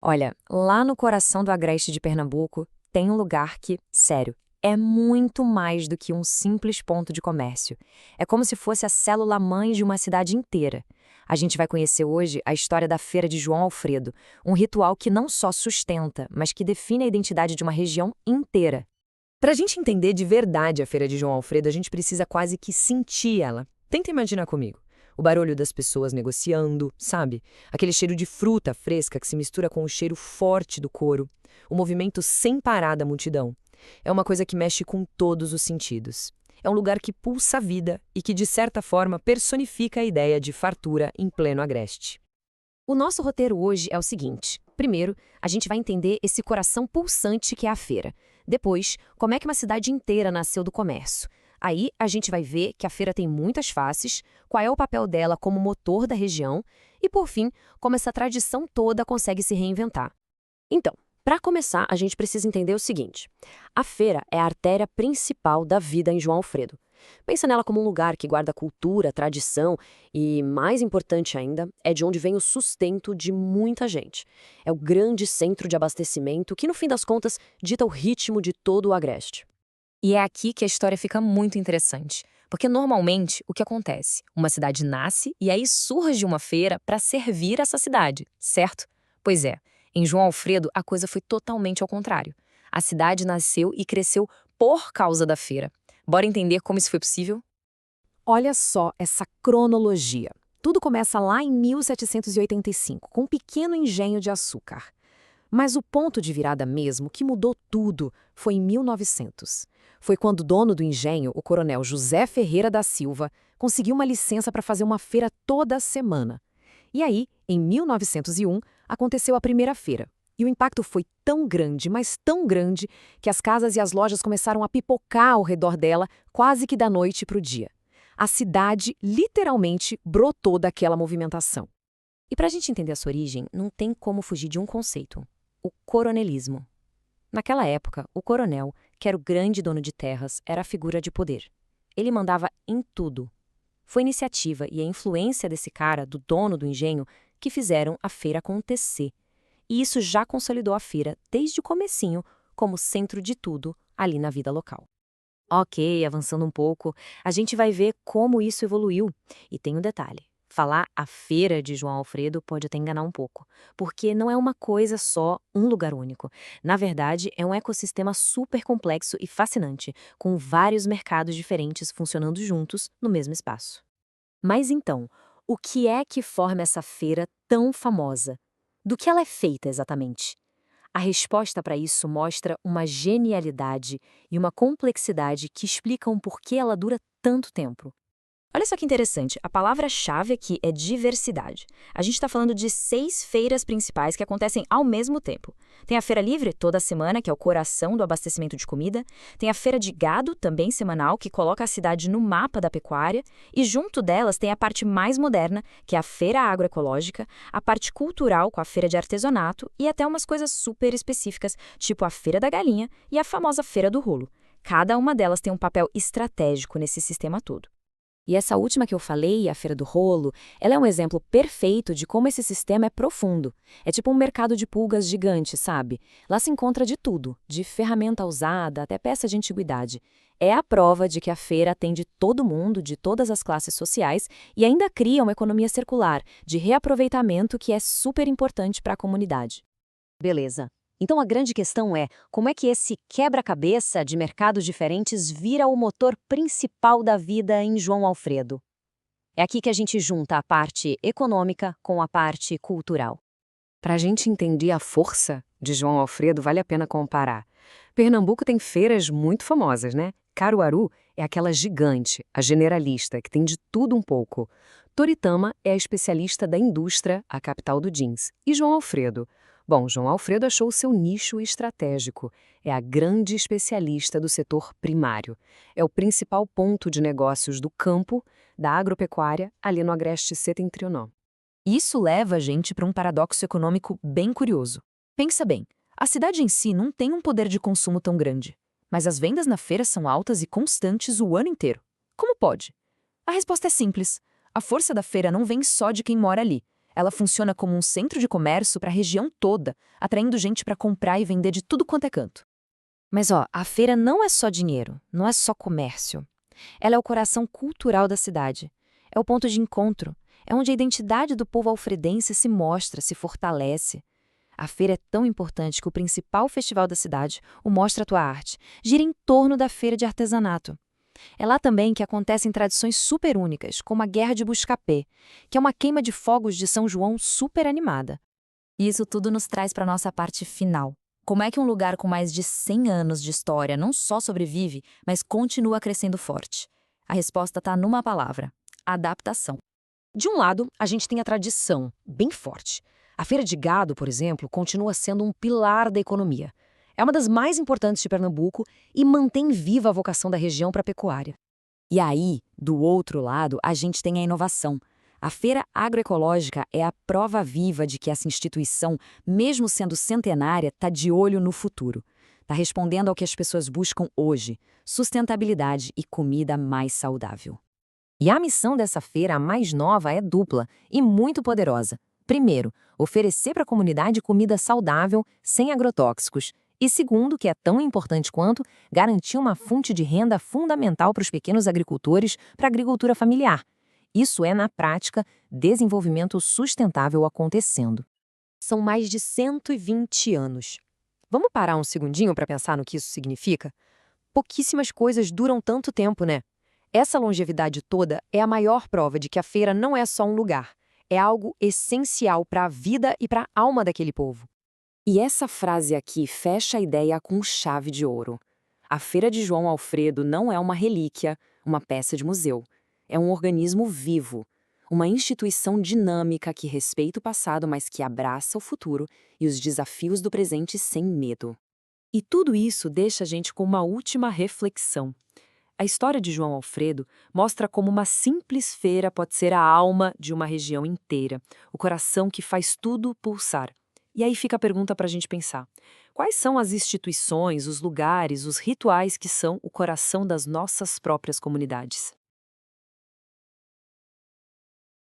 Olha, lá no coração do Agreste de Pernambuco, tem um lugar que, sério, é muito mais do que um simples ponto de comércio. É como se fosse a célula-mãe de uma cidade inteira. A gente vai conhecer hoje a história da Feira de João Alfredo, um ritual que não só sustenta, mas que define a identidade de uma região inteira. Para a gente entender de verdade a Feira de João Alfredo, a gente precisa quase que sentir ela. Tenta imaginar comigo. O barulho das pessoas negociando, sabe? Aquele cheiro de fruta fresca que se mistura com o cheiro forte do couro. O movimento sem parar da multidão. É uma coisa que mexe com todos os sentidos. É um lugar que pulsa a vida e que, de certa forma, personifica a ideia de fartura em pleno agreste. O nosso roteiro hoje é o seguinte. Primeiro, a gente vai entender esse coração pulsante que é a feira. Depois, como é que uma cidade inteira nasceu do comércio. Aí, a gente vai ver que a feira tem muitas faces, qual é o papel dela como motor da região e, por fim, como essa tradição toda consegue se reinventar. Então, para começar, a gente precisa entender o seguinte. A feira é a artéria principal da vida em João Alfredo. Pensa nela como um lugar que guarda cultura, tradição e, mais importante ainda, é de onde vem o sustento de muita gente. É o grande centro de abastecimento que, no fim das contas, dita o ritmo de todo o Agreste. E é aqui que a história fica muito interessante. Porque normalmente o que acontece? Uma cidade nasce e aí surge uma feira para servir essa cidade, certo? Pois é, em João Alfredo a coisa foi totalmente ao contrário. A cidade nasceu e cresceu por causa da feira. Bora entender como isso foi possível? Olha só essa cronologia. Tudo começa lá em 1785, com um pequeno engenho de açúcar. Mas o ponto de virada mesmo, que mudou tudo, foi em 1900. Foi quando o dono do engenho, o coronel José Ferreira da Silva, conseguiu uma licença para fazer uma feira toda semana. E aí, em 1901, aconteceu a primeira feira. E o impacto foi tão grande, mas tão grande, que as casas e as lojas começaram a pipocar ao redor dela quase que da noite para o dia. A cidade, literalmente, brotou daquela movimentação. E para a gente entender essa origem, não tem como fugir de um conceito: o coronelismo. Naquela época, o coronel, que era o grande dono de terras, era a figura de poder. Ele mandava em tudo. Foi a iniciativa e a influência desse cara, do dono do engenho, que fizeram a feira acontecer. E isso já consolidou a feira, desde o comecinho, como centro de tudo ali na vida local. Ok, avançando um pouco, a gente vai ver como isso evoluiu. E tem um detalhe. Falar a Feira de João Alfredo pode até enganar um pouco, porque não é uma coisa só, um lugar único. Na verdade, é um ecossistema super complexo e fascinante, com vários mercados diferentes funcionando juntos no mesmo espaço. Mas então, o que é que forma essa feira tão famosa? Do que ela é feita exatamente? A resposta para isso mostra uma genialidade e uma complexidade que explicam por que ela dura tanto tempo. Olha só que interessante, a palavra-chave aqui é diversidade. A gente está falando de 6 feiras principais que acontecem ao mesmo tempo. Tem a Feira Livre, toda semana, que é o coração do abastecimento de comida. Tem a Feira de Gado, também semanal, que coloca a cidade no mapa da pecuária. E junto delas tem a parte mais moderna, que é a Feira Agroecológica, a parte cultural, com a Feira de Artesanato, e até umas coisas super específicas, tipo a Feira da Galinha e a famosa Feira do Rolo. Cada uma delas tem um papel estratégico nesse sistema todo. E essa última que eu falei, a Feira do Rolo, ela é um exemplo perfeito de como esse sistema é profundo. É tipo um mercado de pulgas gigante, sabe? Lá se encontra de tudo, de ferramenta usada até peça de antiguidade. É a prova de que a feira atende todo mundo, de todas as classes sociais, e ainda cria uma economia circular, de reaproveitamento que é super importante para a comunidade. Beleza. Então a grande questão é, como é que esse quebra-cabeça de mercados diferentes vira o motor principal da vida em João Alfredo? É aqui que a gente junta a parte econômica com a parte cultural. Para a gente entender a força de João Alfredo, vale a pena comparar. Pernambuco tem feiras muito famosas, né? Caruaru é aquela gigante, a generalista, que tem de tudo um pouco. Toritama é a especialista da indústria, a capital do jeans. E João Alfredo? Bom, João Alfredo achou o seu nicho estratégico. É a grande especialista do setor primário. É o principal ponto de negócios do campo, da agropecuária, ali no Agreste Setentrional. Isso leva a gente para um paradoxo econômico bem curioso. Pensa bem, a cidade em si não tem um poder de consumo tão grande, mas as vendas na feira são altas e constantes o ano inteiro. Como pode? A resposta é simples. A força da feira não vem só de quem mora ali. Ela funciona como um centro de comércio para a região toda, atraindo gente para comprar e vender de tudo quanto é canto. Mas a feira não é só dinheiro, não é só comércio. Ela é o coração cultural da cidade. É o ponto de encontro. É onde a identidade do povo alfredense se mostra, se fortalece. A feira é tão importante que o principal festival da cidade, o Mostra a Tua Arte, gira em torno da feira de artesanato. É lá também que acontecem tradições super únicas, como a Guerra de Buscapé, que é uma queima de fogos de São João super animada. E isso tudo nos traz para a nossa parte final. Como é que um lugar com mais de 100 anos de história não só sobrevive, mas continua crescendo forte? A resposta está numa palavra: adaptação. De um lado, a gente tem a tradição, bem forte. A feira de gado, por exemplo, continua sendo um pilar da economia. É uma das mais importantes de Pernambuco e mantém viva a vocação da região para a pecuária. E aí, do outro lado, a gente tem a inovação. A Feira Agroecológica é a prova viva de que essa instituição, mesmo sendo centenária, está de olho no futuro. Está respondendo ao que as pessoas buscam hoje: sustentabilidade e comida mais saudável. E a missão dessa feira, a mais nova, é dupla e muito poderosa. Primeiro, oferecer para a comunidade comida saudável, sem agrotóxicos. E segundo, que é tão importante quanto, garantir uma fonte de renda fundamental para os pequenos agricultores, para a agricultura familiar. Isso é, na prática, desenvolvimento sustentável acontecendo. São mais de 120 anos. Vamos parar um segundinho para pensar no que isso significa? Pouquíssimas coisas duram tanto tempo, né? Essa longevidade toda é a maior prova de que a feira não é só um lugar. É algo essencial para a vida e para a alma daquele povo. E essa frase aqui fecha a ideia com chave de ouro. A Feira de João Alfredo não é uma relíquia, uma peça de museu. É um organismo vivo, uma instituição dinâmica que respeita o passado, mas que abraça o futuro e os desafios do presente sem medo. E tudo isso deixa a gente com uma última reflexão. A história de João Alfredo mostra como uma simples feira pode ser a alma de uma região inteira, o coração que faz tudo pulsar. E aí fica a pergunta para a gente pensar: quais são as instituições, os lugares, os rituais que são o coração das nossas próprias comunidades?